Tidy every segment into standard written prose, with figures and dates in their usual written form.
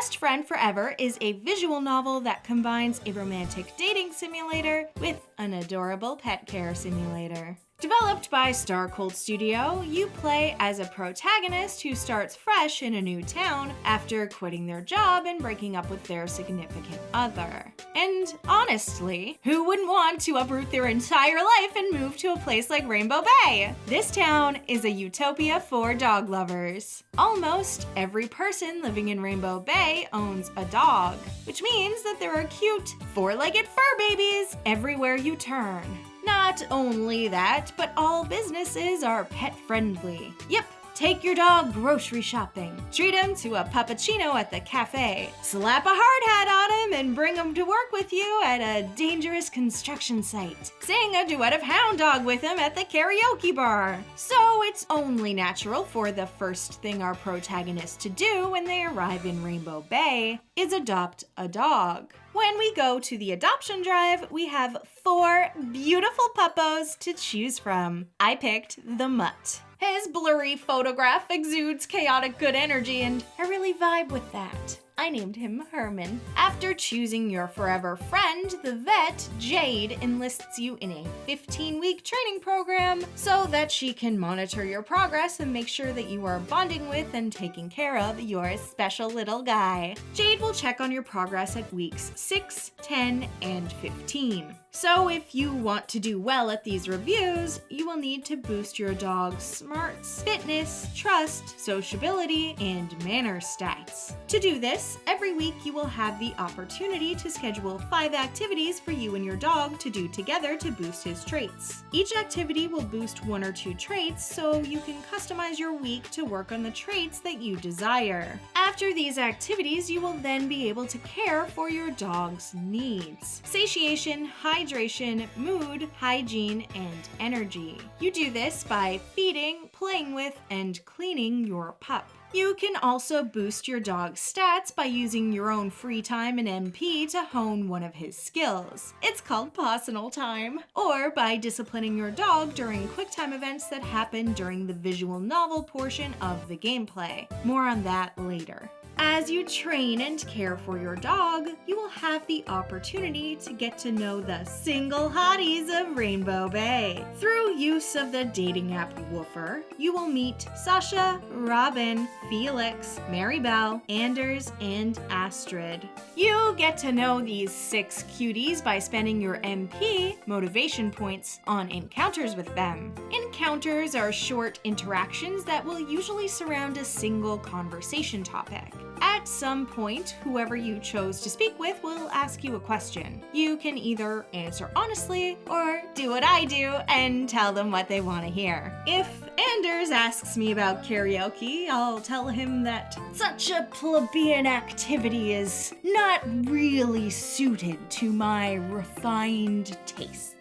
Best Friend Forever is a visual novel that combines a romantic dating simulator with an adorable pet care simulator. Developed by Starcold Studio, you play as a protagonist who starts fresh in a new town after quitting their job and breaking up with their significant other. And honestly, who wouldn't want to uproot their entire life and move to a place like Rainbow Bay? This town is a utopia for dog lovers. Almost every person living in Rainbow Bay owns a dog, which means that there are cute, four-legged fur babies everywhere you turn. Not only that, but all businesses are pet-friendly. Yep, take your dog grocery shopping, treat him to a puppuccino at the cafe, slap a hard hat on him and bring him to work with you at a dangerous construction site, sing a duet of Hound Dog with him at the karaoke bar. So it's only natural for the first thing our protagonists to do when they arrive in Rainbow Bay is adopt a dog. When we go to the adoption drive, we have 4 beautiful puppos to choose from. I picked the Mutt. His blurry photograph exudes chaotic good energy, and I really vibe with that. I named him Herman. After choosing your forever friend, the vet, Jade, enlists you in a 15-week training program so that she can monitor your progress and make sure that you are bonding with and taking care of your special little guy. Jade will check on your progress at weeks 6, 10, and 15. So if you want to do well at these reviews, you will need to boost your dog's smarts, fitness, trust, sociability, and manner stats. To do this, every week you will have the opportunity to schedule 5 activities for you and your dog to do together to boost his traits. Each activity will boost 1 or 2 traits, so you can customize your week to work on the traits that you desire. After these activities, you will then be able to care for your dog's needs: satiation, hydration, mood, hygiene, and energy. You do this by feeding, playing with, and cleaning your pup. You can also boost your dog's stats by using your own free time and MP to hone one of his skills. It's called Personal Time. Or by disciplining your dog during QuickTime events that happen during the visual novel portion of the gameplay. More on that later. As you train and care for your dog, you will have the opportunity to get to know the single hotties of Rainbow Bay. Through use of the dating app Woofer, you will meet Sasha, Robin, Felix, Maribel, Anders, and Astrid. You get to know these 6 cuties by spending your MP, motivation points, on encounters with them. Encounters are short interactions that will usually surround a single conversation topic. At some point, whoever you chose to speak with will ask you a question. You can either answer honestly or do what I do and tell them what they want to hear. If Anders asks me about karaoke, I'll tell him that such a plebeian activity is not really suited to my refined tastes.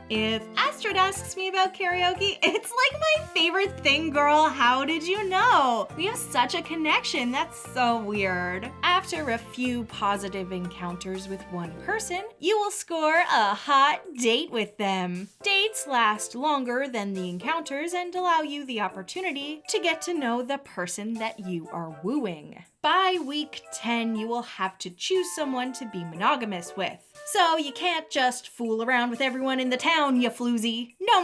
If Astrid asks me about karaoke, it's like my favorite thing, girl. How did you know? We have such a connection. That's so weird. After a few positive encounters with one person, you will score a hot date with them. Dates last longer than the encounters and allow you the opportunity to get to know the person that you are wooing. By week 10, you will have to choose someone to be monogamous with. So you can't just fool around with everyone in the town, you floozy. No.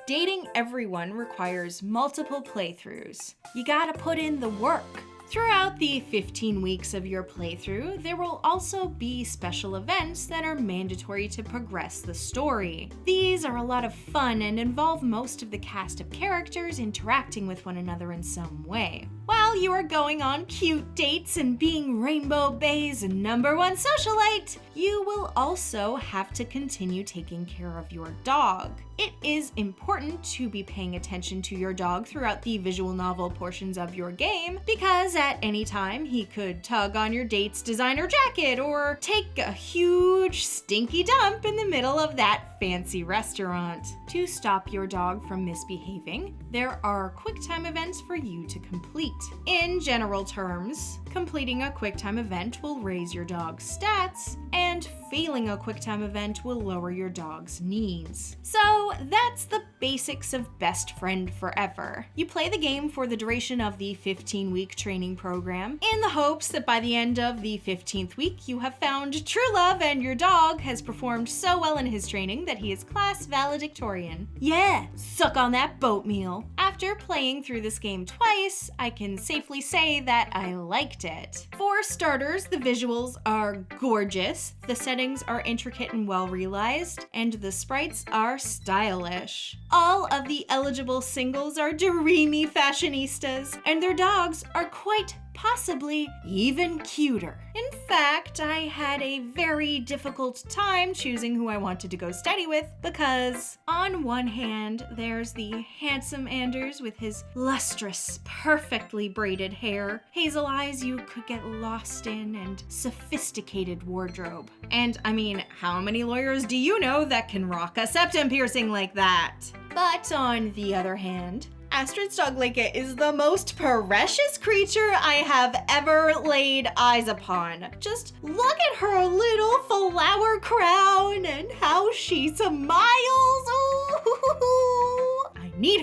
Dating everyone requires multiple playthroughs. You gotta put in the work. Throughout the 15 weeks of your playthrough, there will also be special events that are mandatory to progress the story. These are a lot of fun and involve most of the cast of characters interacting with one another in some way. While you are going on cute dates and being Rainbow Bay's #1 socialite, you will also have to continue taking care of your dog. It is important to be paying attention to your dog throughout the visual novel portions of your game, because at any time he could tug on your date's designer jacket or take a huge stinky dump in the middle of that fancy restaurant. To stop your dog from misbehaving, there are QuickTime events for you to complete. In general terms, completing a QuickTime event will raise your dog's stats, and failing a QuickTime event will lower your dog's needs. So that's the basics of Best Friend Forever. You play the game for the duration of the 15-week training program, in the hopes that by the end of the 15th week you have found true love and your dog has performed so well in his training that he is class valedictorian. Yeah, suck on that boat meal. After playing through this game twice, I can safely say that I liked it. For starters, the visuals are gorgeous, the settings are intricate and well realized, and the sprites are stylish. All of the eligible singles are dreamy fashionistas, and their dogs are quite possibly even cuter. In fact, I had a very difficult time choosing who I wanted to go steady with because, on one hand, there's the handsome Anders with his lustrous, perfectly braided hair, hazel eyes you could get lost in, and sophisticated wardrobe. And I mean, how many lawyers do you know that can rock a septum piercing like that? But on the other hand, Astrid's dog Leka is the most precious creature I have ever laid eyes upon. Just look at her little flower crown and how she smiles. Ooh, I need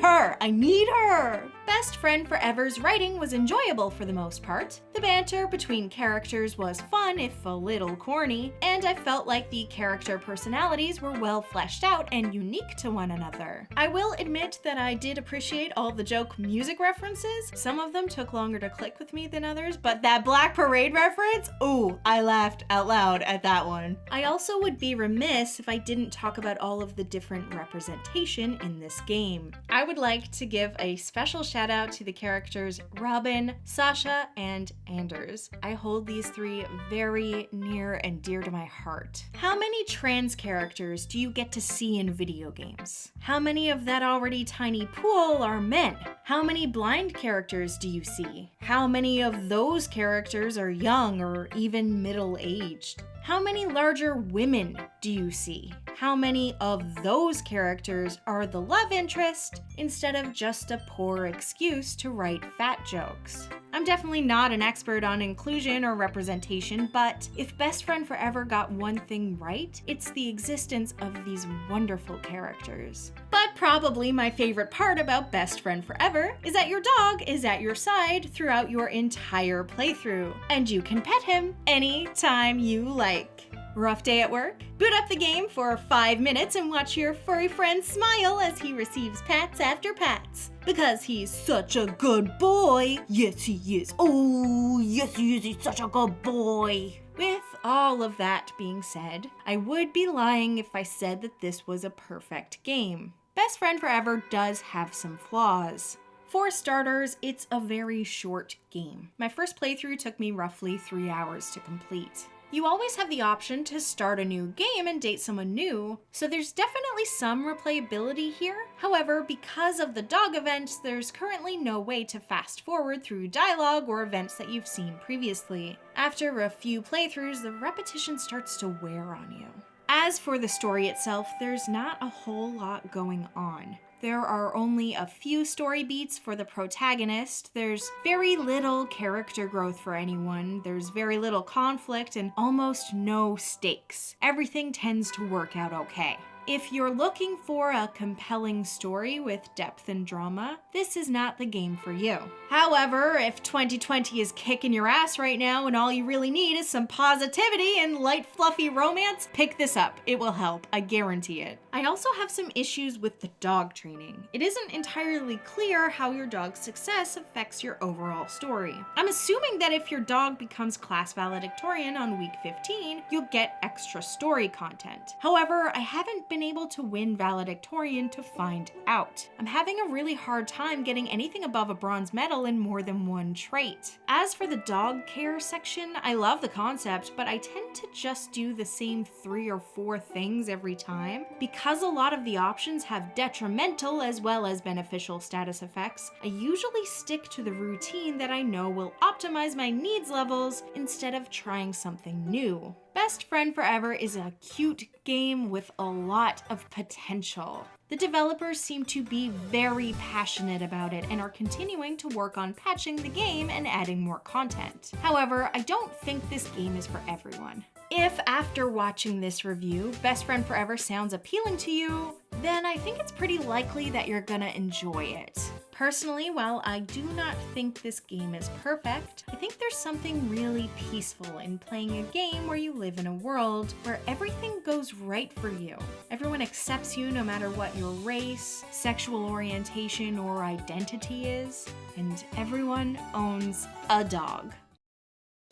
her. Best Friend Forever's writing was enjoyable for the most part. The banter between characters was fun, if a little corny, and I felt like the character personalities were well fleshed out and unique to one another. I will admit that I did appreciate all the joke music references. Some of them took longer to click with me than others, but that Black Parade reference, ooh, I laughed out loud at that one. I also would be remiss if I didn't talk about all of the different representation in this game. I would like to give a special shout out to the characters Robin, Sasha, and Anders. I hold these three very near and dear to my heart. How many trans characters do you get to see in video games? How many of that already tiny pool are men? How many blind characters do you see? How many of those characters are young or even middle-aged? How many larger women do you see? How many of those characters are the love interest instead of just a poor excuse to write fat jokes? I'm definitely not an expert on inclusion or representation, but if Best Friend Forever got one thing right, it's the existence of these wonderful characters. But probably my favorite part about Best Friend Forever is that your dog is at your side throughout your entire playthrough, and you can pet him anytime you like. Rough day at work? Boot up the game for 5 minutes and watch your furry friend smile as he receives pats after pats. Because he's such a good boy. Yes, he is. Oh, yes, he is. He's such a good boy. With all of that being said, I would be lying if I said that this was a perfect game. Best Friend Forever does have some flaws. For starters, it's a very short game. My first playthrough took me roughly 3 hours to complete. You always have the option to start a new game and date someone new, so there's definitely some replayability here. However, because of the dog events, there's currently no way to fast forward through dialogue or events that you've seen previously. After a few playthroughs, the repetition starts to wear on you. As for the story itself, there's not a whole lot going on. There are only a few story beats for the protagonist, there's very little character growth for anyone, there's very little conflict, and almost no stakes. Everything tends to work out okay. If you're looking for a compelling story with depth and drama, this is not the game for you. However, if 2020 is kicking your ass right now and all you really need is some positivity and light fluffy romance, pick this up. It will help, I guarantee it. I also have some issues with the dog training. It isn't entirely clear how your dog's success affects your overall story. I'm assuming that if your dog becomes class valedictorian on week 15, you'll get extra story content. However, I haven't been able to win valedictorian to find out. I'm having a really hard time getting anything above a bronze medal in more than one trait. As for the dog care section, I love the concept, but I tend to just do the same 3 or 4 things every time. Because a lot of the options have detrimental as well as beneficial status effects, I usually stick to the routine that I know will optimize my needs levels instead of trying something new. Best Friend Forever is a cute game with a lot of potential. The developers seem to be very passionate about it and are continuing to work on patching the game and adding more content. However, I don't think this game is for everyone. If after watching this review, Best Friend Forever sounds appealing to you, then I think it's pretty likely that you're gonna enjoy it. Personally, while I do not think this game is perfect, I think there's something really peaceful in playing a game where you live in a world where everything goes right for you. Everyone accepts you no matter what your race, sexual orientation, or identity is, and everyone owns a dog.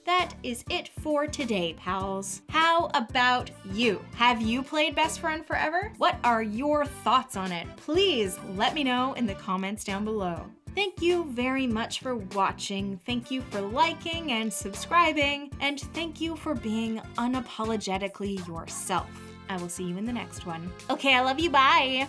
That is it for today, pals. How about you? Have you played Best Friend Forever? What are your thoughts on it? Please let me know in the comments down below. Thank you very much for watching. Thank you for liking and subscribing. And thank you for being unapologetically yourself. I will see you in the next one. Okay, I love you. Bye.